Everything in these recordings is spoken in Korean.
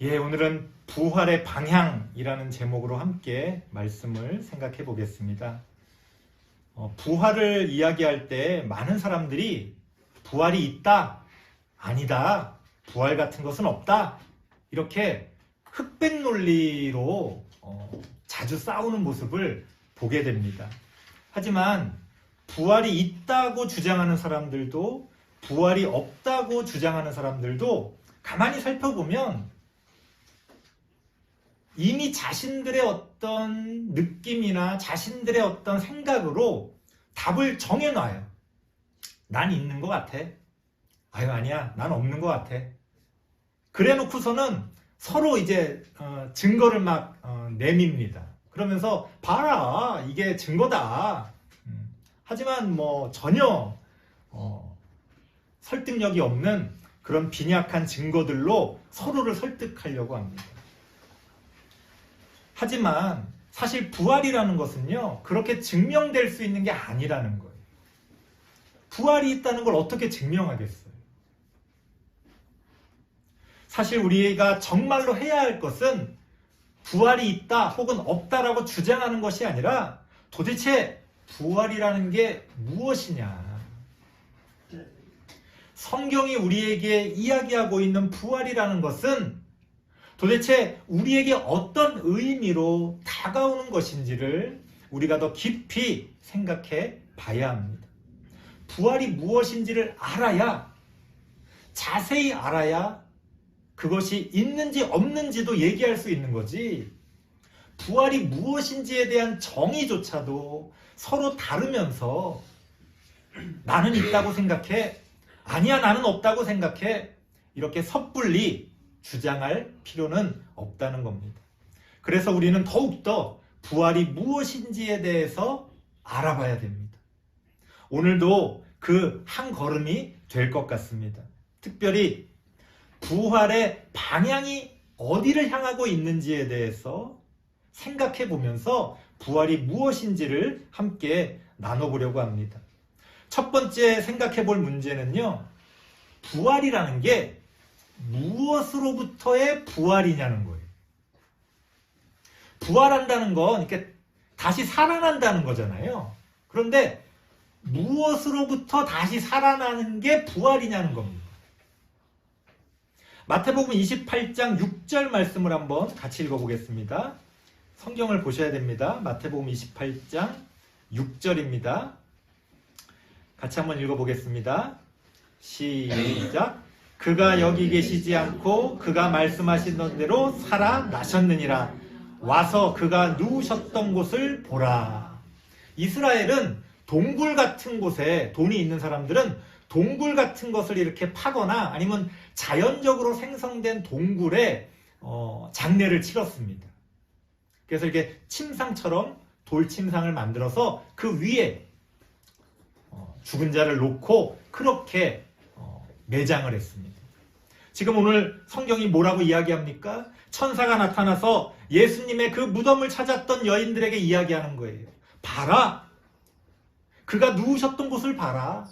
예, 오늘은 부활의 방향이라는 제목으로 함께 말씀을 생각해 보겠습니다. 부활을 이야기할 때 많은 사람들이 부활이 있다, 아니다, 부활 같은 것은 없다, 이렇게 흑백 논리로 자주 싸우는 모습을 보게 됩니다. 하지만 부활이 있다고 주장하는 사람들도 부활이 없다고 주장하는 사람들도 가만히 살펴보면 이미 자신들의 어떤 느낌이나 자신들의 어떤 생각으로 답을 정해놔요. 난 있는 것 같아. 아유, 아니야. 난 없는 것 같아. 그래 놓고서는 서로 이제 증거를 막 내밉니다. 그러면서 봐라, 이게 증거다. 하지만 뭐 전혀 설득력이 없는 그런 빈약한 증거들로 서로를 설득하려고 합니다. 하지만 사실 부활이라는 것은요, 그렇게 증명될 수 있는 게 아니라는 거예요. 부활이 있다는 걸 어떻게 증명하겠어요? 사실 우리가 정말로 해야 할 것은 부활이 있다 혹은 없다라고 주장하는 것이 아니라 도대체 부활이라는 게 무엇이냐? 성경이 우리에게 이야기하고 있는 부활이라는 것은 도대체 우리에게 어떤 의미로 다가오는 것인지를 우리가 더 깊이 생각해 봐야 합니다. 부활이 무엇인지를 알아야, 자세히 알아야 그것이 있는지 없는지도 얘기할 수 있는 거지, 부활이 무엇인지에 대한 정의조차도 서로 다르면서 나는 있다고 생각해, 아니야 나는 없다고 생각해, 이렇게 섣불리 주장할 필요는 없다는 겁니다. 그래서 우리는 더욱더 부활이 무엇인지에 대해서 알아봐야 됩니다. 오늘도 그 한 걸음이 될 것 같습니다. 특별히 부활의 방향이 어디를 향하고 있는지에 대해서 생각해 보면서 부활이 무엇인지를 함께 나눠보려고 합니다. 첫 번째 생각해 볼 문제는요, 부활이라는 게 무엇으로부터의 부활이냐는 거예요. 부활한다는 건 이렇게 다시 살아난다는 거잖아요. 그런데 무엇으로부터 다시 살아나는 게 부활이냐는 겁니다. 마태복음 28장 6절 말씀을 한번 같이 읽어보겠습니다. 성경을 보셔야 됩니다. 마태복음 28장 6절입니다. 같이 한번 읽어보겠습니다. 시작. 그가 여기 계시지 않고 그가 말씀하신 대로 살아나셨느니라. 와서 그가 누우셨던 곳을 보라. 이스라엘은 동굴 같은 곳에, 돈이 있는 사람들은 동굴 같은 것을 이렇게 파거나 아니면 자연적으로 생성된 동굴에 장례를 치렀습니다. 그래서 이렇게 침상처럼 돌침상을 만들어서 그 위에 죽은 자를 놓고 그렇게 매장을 했습니다. 지금 오늘 성경이 뭐라고 이야기합니까? 천사가 나타나서 예수님의 그 무덤을 찾았던 여인들에게 이야기하는 거예요. 봐라! 그가 누우셨던 곳을 봐라.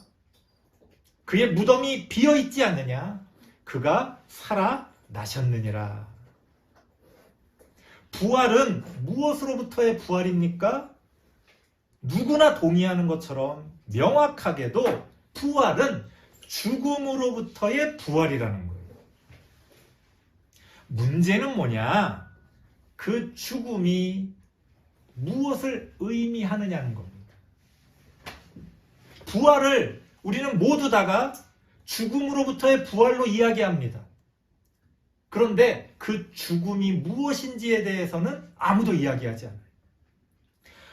그의 무덤이 비어있지 않느냐? 그가 살아나셨느니라. 부활은 무엇으로부터의 부활입니까? 누구나 동의하는 것처럼 명확하게도 부활은 죽음으로부터의 부활이라는 거예요. 문제는 뭐냐? 그 죽음이 무엇을 의미하느냐는 겁니다. 부활을 우리는 모두 다가 죽음으로부터의 부활로 이야기합니다. 그런데 그 죽음이 무엇인지에 대해서는 아무도 이야기하지 않아요.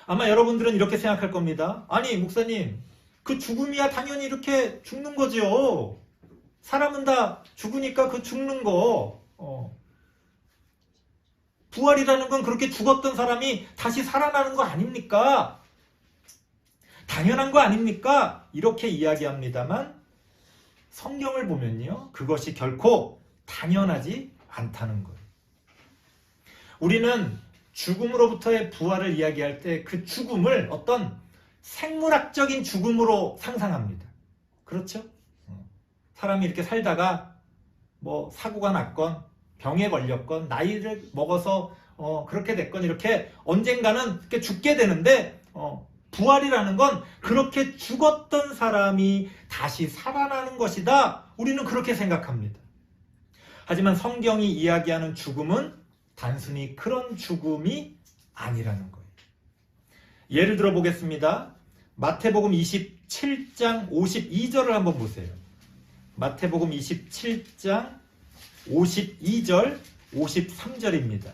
아마 여러분들은 이렇게 생각할 겁니다. 아니, 목사님, 그 죽음이야 당연히 이렇게 죽는 거죠. 사람은 다 죽으니까 그 죽는 거. 부활이라는 건 그렇게 죽었던 사람이 다시 살아나는 거 아닙니까? 당연한 거 아닙니까? 이렇게 이야기합니다만 성경을 보면요, 그것이 결코 당연하지 않다는 거예요. 우리는 죽음으로부터의 부활을 이야기할 때 그 죽음을 어떤 생물학적인 죽음으로 상상합니다. 그렇죠? 사람이 이렇게 살다가 뭐 사고가 났건 병에 걸렸건 나이를 먹어서 그렇게 됐건 이렇게 언젠가는 이렇게 죽게 되는데 부활이라는 건 그렇게 죽었던 사람이 다시 살아나는 것이다. 우리는 그렇게 생각합니다. 하지만 성경이 이야기하는 죽음은 단순히 그런 죽음이 아니라는 거예요. 예를 들어 보겠습니다. 마태복음 27장 52절을 한번 보세요. 마태복음 27장 52절 53절입니다.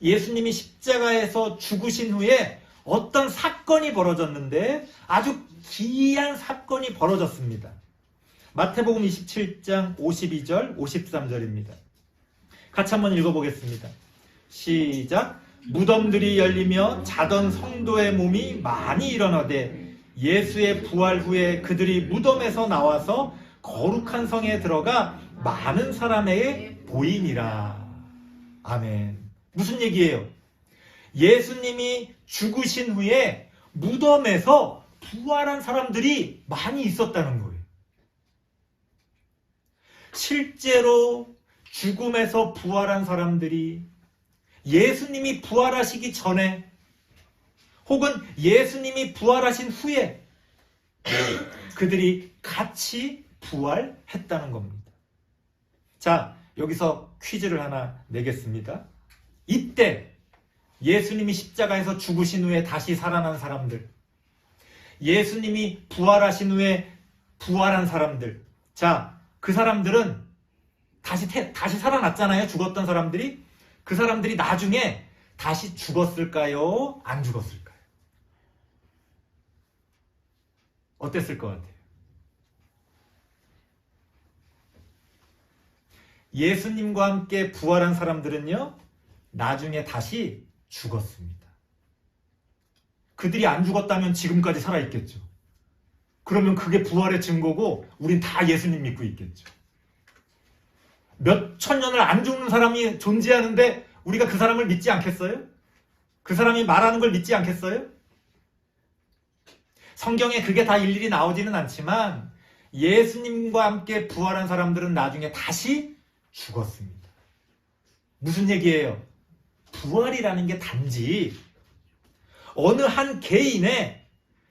예수님이 십자가에서 죽으신 후에 어떤 사건이 벌어졌는데 아주 기이한 사건이 벌어졌습니다. 마태복음 27장 52절 53절입니다. 같이 한번 읽어보겠습니다. 시작. 무덤들이 열리며 자던 성도의 몸이 많이 일어나되 예수의 부활 후에 그들이 무덤에서 나와서 거룩한 성에 들어가 많은 사람에게 보이니라. 아멘. 무슨 얘기예요? 예수님이 죽으신 후에 무덤에서 부활한 사람들이 많이 있었다는 거예요. 실제로 죽음에서 부활한 사람들이 예수님이 부활하시기 전에 혹은 예수님이 부활하신 후에 그들이 같이 부활했다는 겁니다. 자, 여기서 퀴즈를 하나 내겠습니다. 이때 예수님이 십자가에서 죽으신 후에 다시 살아난 사람들, 예수님이 부활하신 후에 부활한 사람들, 자, 그 사람들은 다시 살아났잖아요. 죽었던 사람들이. 그 사람들이 나중에 다시 죽었을까요? 안 죽었을까요? 어땠을 것 같아요? 예수님과 함께 부활한 사람들은요, 나중에 다시 죽었습니다. 그들이 안 죽었다면 지금까지 살아있겠죠. 그러면 그게 부활의 증거고 우린 다 예수님 믿고 있겠죠. 몇 천 년을 안 죽는 사람이 존재하는데 우리가 그 사람을 믿지 않겠어요? 그 사람이 말하는 걸 믿지 않겠어요? 성경에 그게 다 일일이 나오지는 않지만 예수님과 함께 부활한 사람들은 나중에 다시 죽었습니다. 무슨 얘기예요? 부활이라는 게 단지 어느 한 개인의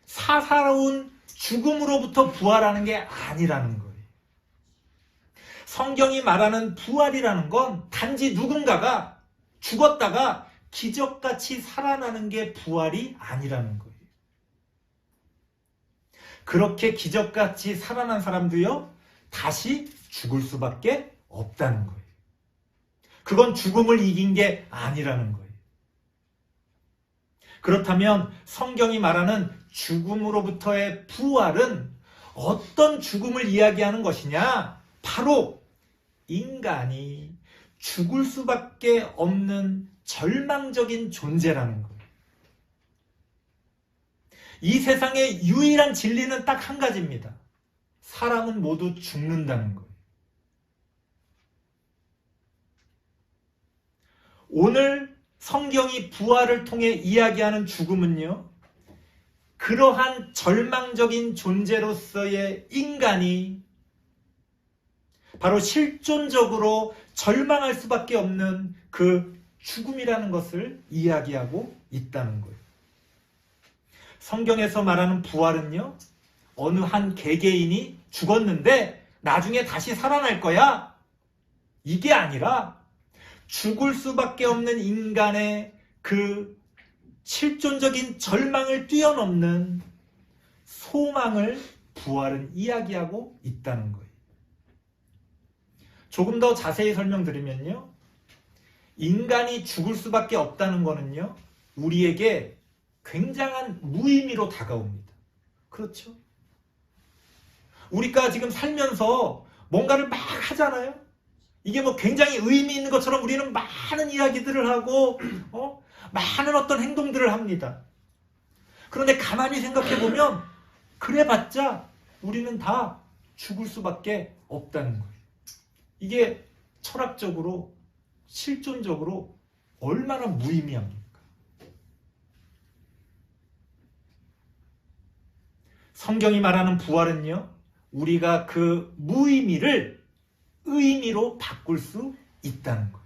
사사로운 죽음으로부터 부활하는 게 아니라는 거예요. 성경이 말하는 부활이라는 건 단지 누군가가 죽었다가 기적같이 살아나는 게 부활이 아니라는 거예요. 그렇게 기적같이 살아난 사람도요, 다시 죽을 수밖에 없다는 거예요. 그건 죽음을 이긴 게 아니라는 거예요. 그렇다면 성경이 말하는 죽음으로부터의 부활은 어떤 죽음을 이야기하는 것이냐? 바로 인간이 죽을 수밖에 없는 절망적인 존재라는 거예요. 이 세상의 유일한 진리는 딱 한 가지입니다. 사람은 모두 죽는다는 거예요. 오늘 성경이 부활을 통해 이야기하는 죽음은요, 그러한 절망적인 존재로서의 인간이 바로 실존적으로 절망할 수밖에 없는 그 죽음이라는 것을 이야기하고 있다는 거예요. 성경에서 말하는 부활은요, 어느 한 개개인이 죽었는데 나중에 다시 살아날 거야, 이게 아니라 죽을 수밖에 없는 인간의 그 실존적인 절망을 뛰어넘는 소망을 부활은 이야기하고 있다는 거예요. 조금 더 자세히 설명드리면요, 인간이 죽을 수밖에 없다는 거는요, 우리에게 굉장한 무의미로 다가옵니다. 그렇죠? 우리가 지금 살면서 뭔가를 막 하잖아요. 이게 뭐 굉장히 의미 있는 것처럼 우리는 많은 이야기들을 하고 많은 어떤 행동들을 합니다. 그런데 가만히 생각해 보면 그래봤자 우리는 다 죽을 수밖에 없다는 거예요. 이게 철학적으로, 실존적으로 얼마나 무의미합니까? 성경이 말하는 부활은요, 우리가 그 무의미를 의미로 바꿀 수 있다는 거예요.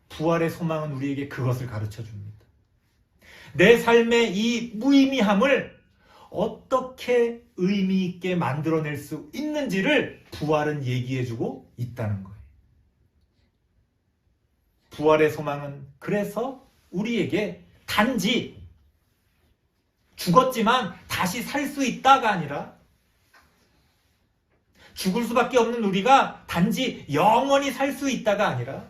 부활의 소망은 우리에게 그것을 가르쳐 줍니다. 내 삶의 이 무의미함을 어떻게 의미 있게 만들어낼 수 있는지를 부활은 얘기해주고 있다는 거예요. 부활의 소망은 그래서 우리에게 단지 죽었지만 다시 살 수 있다가 아니라 죽을 수밖에 없는 우리가 단지 영원히 살 수 있다가 아니라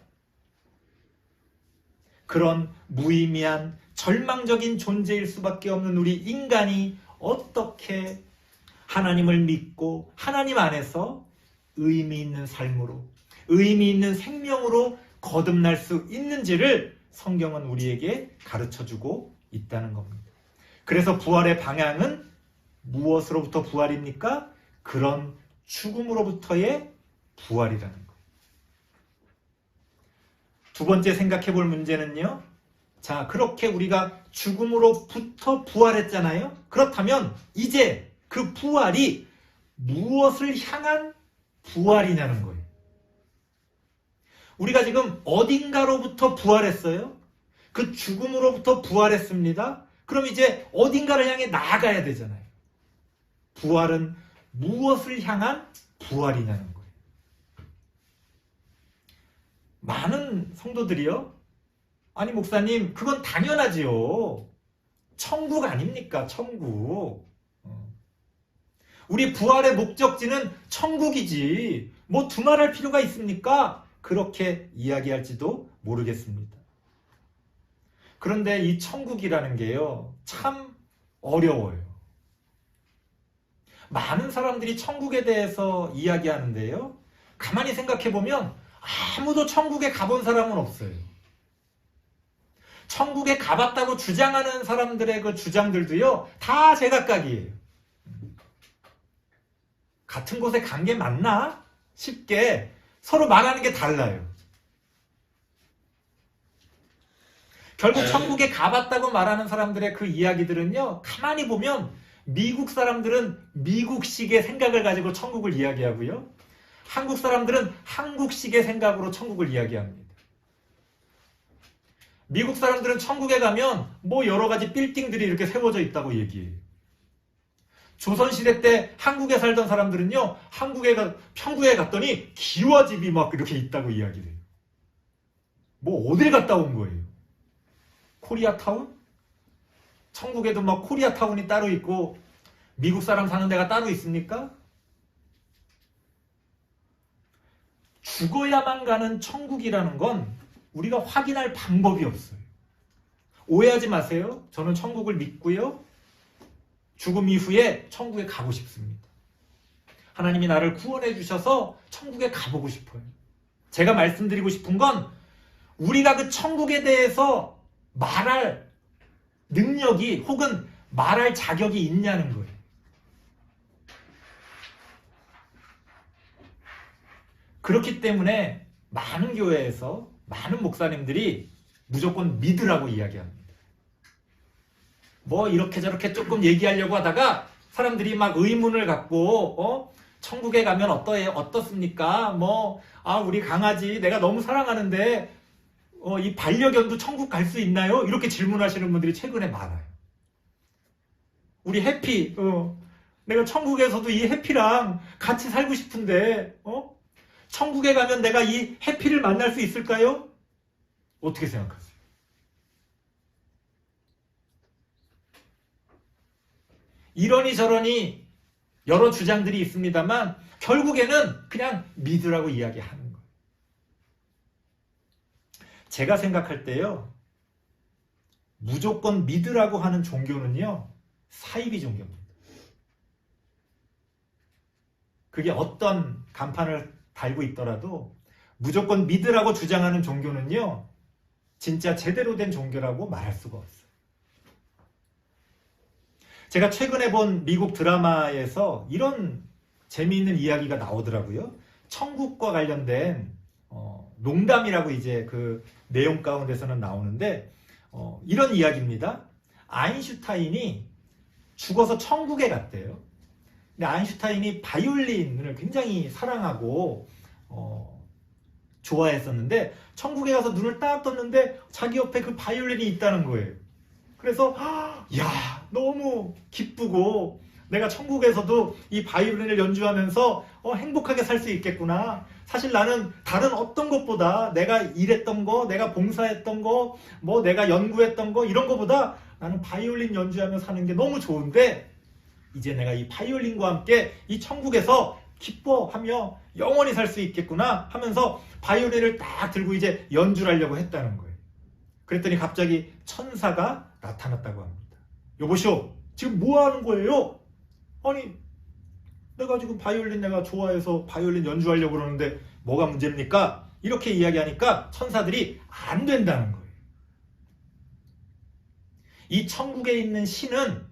그런 무의미한 절망적인 존재일 수밖에 없는 우리 인간이 어떻게 하나님을 믿고 하나님 안에서 의미 있는 삶으로, 의미 있는 생명으로 거듭날 수 있는지를 성경은 우리에게 가르쳐주고 있다는 겁니다. 그래서 부활의 방향은 무엇으로부터 부활입니까? 그런 죽음으로부터의 부활이라는 거예요. 두 번째 생각해 볼 문제는요. 자, 그렇게 우리가 죽음으로부터 부활했잖아요. 그렇다면 이제 그 부활이 무엇을 향한 부활이냐는 거예요. 우리가 지금 어딘가로부터 부활했어요. 그 죽음으로부터 부활했습니다. 그럼 이제 어딘가를 향해 나아가야 되잖아요. 부활은 무엇을 향한 부활이냐는 거예요. 많은 성도들이요. 아니 목사님 그건 당연하지요. 천국 아닙니까? 천국. 우리 부활의 목적지는 천국이지. 뭐 두말할 필요가 있습니까? 그렇게 이야기할지도 모르겠습니다. 그런데 이 천국이라는 게요. 참 어려워요. 많은 사람들이 천국에 대해서 이야기하는데요. 가만히 생각해보면 아무도 천국에 가본 사람은 없어요. 천국에 가봤다고 주장하는 사람들의 그 주장들도요. 다 제각각이에요. 같은 곳에 간 게 맞나? 쉽게 서로 말하는 게 달라요. 결국 천국에 가봤다고 말하는 사람들의 그 이야기들은요. 가만히 보면 미국 사람들은 미국식의 생각을 가지고 천국을 이야기하고요. 한국 사람들은 한국식의 생각으로 천국을 이야기합니다. 미국 사람들은 천국에 가면 뭐 여러 가지 빌딩들이 이렇게 세워져 있다고 얘기해요. 조선시대 때 한국에 살던 사람들은요. 평구에 갔더니 기와집이 막 이렇게 있다고 이야기를 해요. 뭐 어딜 갔다 온 거예요? 코리아타운? 천국에도 막 코리아타운이 따로 있고 미국 사람 사는 데가 따로 있습니까? 죽어야만 가는 천국이라는 건 우리가 확인할 방법이 없어요. 오해하지 마세요. 저는 천국을 믿고요. 죽음 이후에 천국에 가고 싶습니다. 하나님이 나를 구원해 주셔서 천국에 가보고 싶어요. 제가 말씀드리고 싶은 건 우리가 그 천국에 대해서 말할 능력이 혹은 말할 자격이 있냐는 거예요. 그렇기 때문에 많은 교회에서 많은 목사님들이 무조건 믿으라고 이야기합니다. 뭐 이렇게 저렇게 조금 얘기하려고 하다가 사람들이 막 의문을 갖고 천국에 가면 어떻습니까? 우리 강아지 내가 너무 사랑하는데 이 반려견도 천국 갈 수 있나요? 이렇게 질문하시는 분들이 최근에 많아요. 우리 해피 내가 천국에서도 이 해피랑 같이 살고 싶은데 천국에 가면 내가 이 해피를 만날 수 있을까요? 어떻게 생각하세요? 이러니 저러니 여러 주장들이 있습니다만 결국에는 그냥 믿으라고 이야기하는 거예요. 제가 생각할 때요. 무조건 믿으라고 하는 종교는요. 사이비 종교입니다. 그게 어떤 간판을 달고 있더라도 무조건 믿으라고 주장하는 종교는요. 진짜 제대로 된 종교라고 말할 수가 없어요. 제가 최근에 본 미국 드라마에서 이런 재미있는 이야기가 나오더라고요. 천국과 관련된 농담이라고 이제 그 내용 가운데서는 나오는데 이런 이야기입니다. 아인슈타인이 죽어서 천국에 갔대요. 근데 아인슈타인이 바이올린을 굉장히 사랑하고 좋아했었는데 천국에 가서 눈을 딱 떴는데 자기 옆에 그 바이올린이 있다는 거예요. 그래서 야, 너무 기쁘고 내가 천국에서도 이 바이올린을 연주하면서 행복하게 살 수 있겠구나. 사실 나는 다른 어떤 것보다 내가 일했던 거, 내가 봉사했던 거, 뭐 내가 연구했던 거 이런 거보다 나는 바이올린 연주하며 사는 게 너무 좋은데 이제 내가 이 바이올린과 함께 이 천국에서 기뻐하며 영원히 살 수 있겠구나 하면서 바이올린을 딱 들고 이제 연주를 하려고 했다는 거예요. 그랬더니 갑자기 천사가 나타났다고 합니다. 여보시오, 지금 뭐 하는 거예요? 아니, 내가 지금 바이올린 내가 좋아해서 바이올린 연주하려고 그러는데 뭐가 문제입니까? 이렇게 이야기하니까 천사들이 안 된다는 거예요. 이 천국에 있는 신은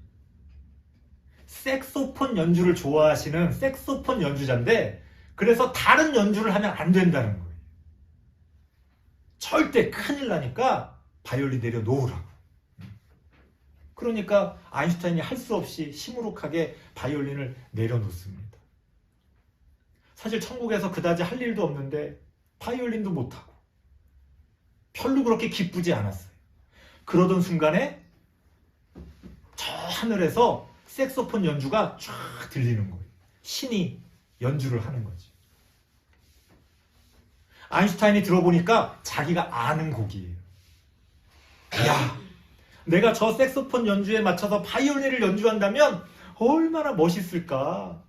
색소폰 연주를 좋아하시는 색소폰 연주자인데 그래서 다른 연주를 하면 안 된다는 거예요. 절대 큰일 나니까 바이올린 내려놓으라고. 그러니까 아인슈타인이 할 수 없이 시무룩하게 바이올린을 내려놓습니다. 사실 천국에서 그다지 할 일도 없는데 바이올린도 못하고 별로 그렇게 기쁘지 않았어요. 그러던 순간에 저 하늘에서 색소폰 연주가 쫙 들리는 거예요. 신이 연주를 하는 거지. 아인슈타인이 들어보니까 자기가 아는 곡이에요. 야, 내가 저 색소폰 연주에 맞춰서 바이올린을 연주한다면 얼마나 멋있을까.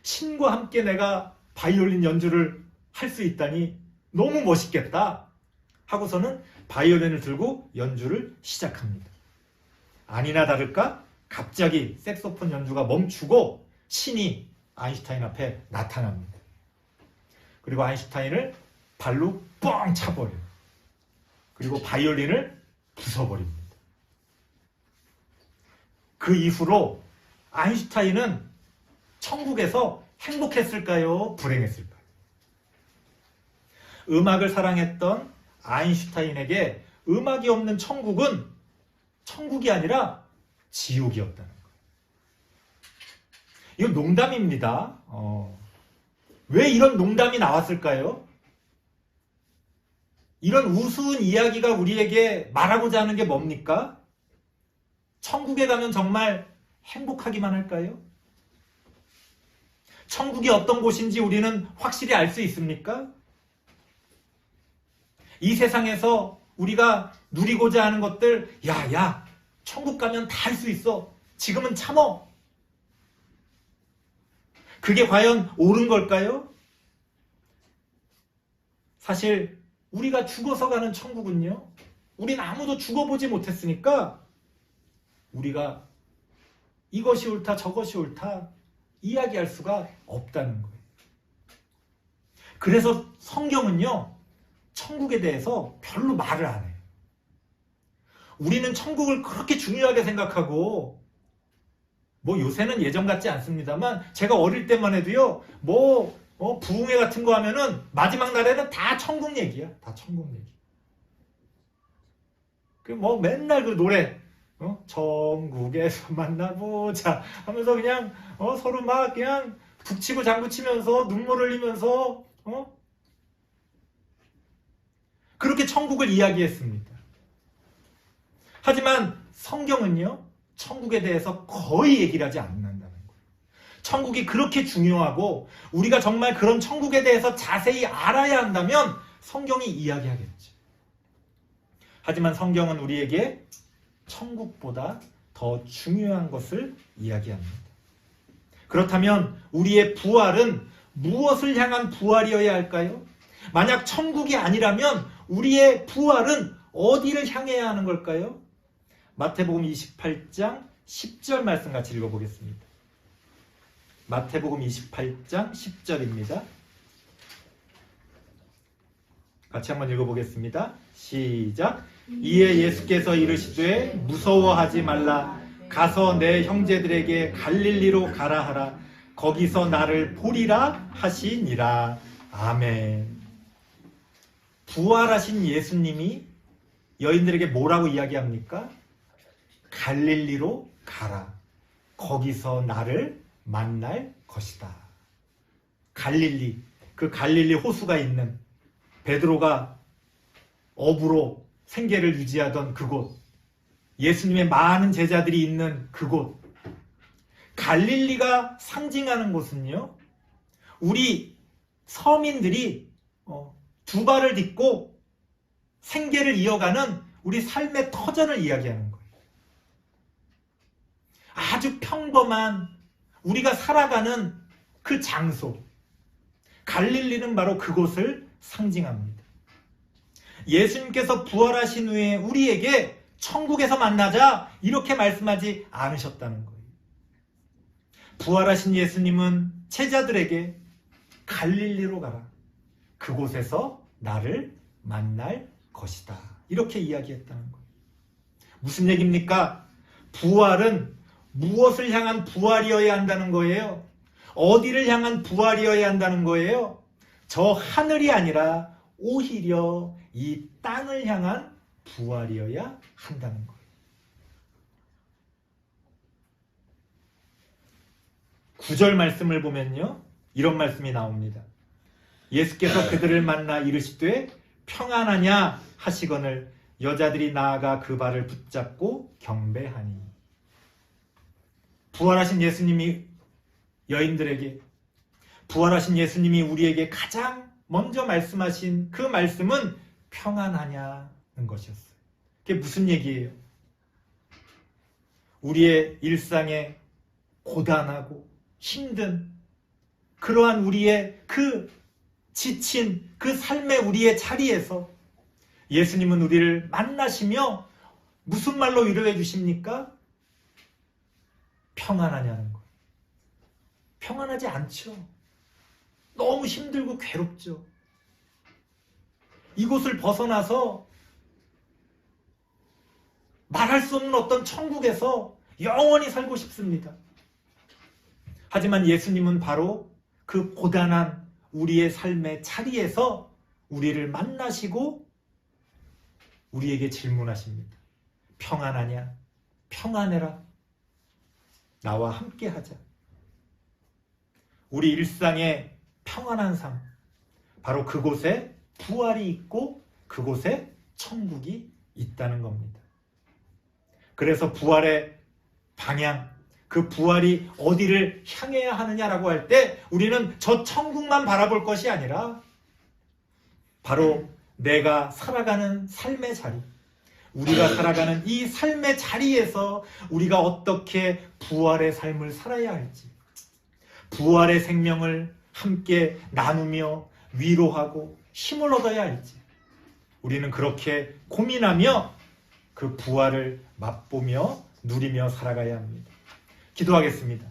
신과 함께 내가 바이올린 연주를 할 수 있다니 너무 멋있겠다 하고서는 바이올린을 들고 연주를 시작합니다. 아니나 다를까 갑자기 색소폰 연주가 멈추고 신이 아인슈타인 앞에 나타납니다. 그리고 아인슈타인을 발로 뻥 차버려요. 그리고 바이올린을 부숴버립니다. 그 이후로 아인슈타인은 천국에서 행복했을까요? 불행했을까요? 음악을 사랑했던 아인슈타인에게 음악이 없는 천국은 천국이 아니라 지옥이었다는 거예요. 이건 농담입니다. 왜 이런 농담이 나왔을까요? 이런 우스운 이야기가 우리에게 말하고자 하는 게 뭡니까? 천국에 가면 정말 행복하기만 할까요? 천국이 어떤 곳인지 우리는 확실히 알 수 있습니까? 이 세상에서 우리가 누리고자 하는 것들, 야, 천국 가면 다 할 수 있어. 지금은 참어. 그게 과연 옳은 걸까요? 사실 우리가 죽어서 가는 천국은요, 우린 아무도 죽어보지 못했으니까 우리가 이것이 옳다 저것이 옳다 이야기할 수가 없다는 거예요. 그래서 성경은요, 천국에 대해서 별로 말을 안 해요. 우리는 천국을 그렇게 중요하게 생각하고, 뭐 요새는 예전 같지 않습니다만 제가 어릴 때만 해도요, 부흥회 같은 거 하면은 마지막 날에는 다 천국 얘기야. 다 천국 얘기. 맨날 그 노래, 천국에서 만나보자 하면서 그냥 서로 막 그냥 북치고 장구치면서 눈물 흘리면서 그렇게 천국을 이야기했습니다. 하지만 성경은요, 천국에 대해서 거의 얘기를 하지 않는다는 거예요. 천국이 그렇게 중요하고 우리가 정말 그런 천국에 대해서 자세히 알아야 한다면 성경이 이야기하겠죠. 하지만 성경은 우리에게 천국보다 더 중요한 것을 이야기합니다. 그렇다면 우리의 부활은 무엇을 향한 부활이어야 할까요? 만약 천국이 아니라면 우리의 부활은 어디를 향해야 하는 걸까요? 마태복음 28장 10절 말씀 같이 읽어보겠습니다. 마태복음 28장 10절입니다. 같이 한번 읽어보겠습니다. 시작. 이에 예수께서 이르시되 무서워하지 말라. 가서 내 형제들에게 갈릴리로 가라 하라. 거기서 나를 보리라 하시니라. 아멘. 부활하신 예수님이 여인들에게 뭐라고 이야기합니까? 갈릴리로 가라. 거기서 나를 만날 것이다. 갈릴리, 그 갈릴리 호수가 있는 베드로가 업으로 생계를 유지하던 그곳, 예수님의 많은 제자들이 있는 그곳, 갈릴리가 상징하는 곳은요, 우리 서민들이 두 발을 딛고 생계를 이어가는 우리 삶의 터전을 이야기하는 거예요. 아주 평범한 우리가 살아가는 그 장소, 갈릴리는 바로 그곳을 상징합니다. 예수님께서 부활하신 후에 우리에게 천국에서 만나자 이렇게 말씀하지 않으셨다는 거예요. 부활하신 예수님은 제자들에게 갈릴리로 가라. 그곳에서 나를 만날 것이다. 이렇게 이야기했다는 거예요. 무슨 얘기입니까? 부활은 무엇을 향한 부활이어야 한다는 거예요? 어디를 향한 부활이어야 한다는 거예요? 저 하늘이 아니라 오히려 이 땅을 향한 부활이어야 한다는 거예요. 9절 말씀을 보면요, 이런 말씀이 나옵니다. 예수께서 그들을 만나 이르시되 평안하냐 하시거늘 여자들이 나아가 그 발을 붙잡고 경배하니. 부활하신 예수님이 여인들에게, 부활하신 예수님이 우리에게 가장 먼저 말씀하신 그 말씀은 평안하냐는 것이었어요. 그게 무슨 얘기예요? 우리의 일상에 고단하고 힘든 그러한 우리의 그 지친 그 삶의 우리의 자리에서 예수님은 우리를 만나시며 무슨 말로 위로해 주십니까? 평안하냐는 거예요. 평안하지 않죠. 너무 힘들고 괴롭죠. 이곳을 벗어나서 말할 수 없는 어떤 천국에서 영원히 살고 싶습니다. 하지만 예수님은 바로 그 고단한 우리의 삶의 자리에서 우리를 만나시고 우리에게 질문하십니다. 평안하냐? 평안해라. 나와 함께 하자. 우리 일상의 평안한 삶, 바로 그곳에 부활이 있고 그곳에 천국이 있다는 겁니다. 그래서 부활의 방향, 그 부활이 어디를 향해야 하느냐라고 할 때 우리는 저 천국만 바라볼 것이 아니라 바로 내가 살아가는 삶의 자리, 우리가 살아가는 이 삶의 자리에서 우리가 어떻게 부활의 삶을 살아야 할지, 부활의 생명을 함께 나누며 위로하고 힘을 얻어야 할지, 우리는 그렇게 고민하며 그 부활을 맛보며 누리며 살아가야 합니다. 기도하겠습니다.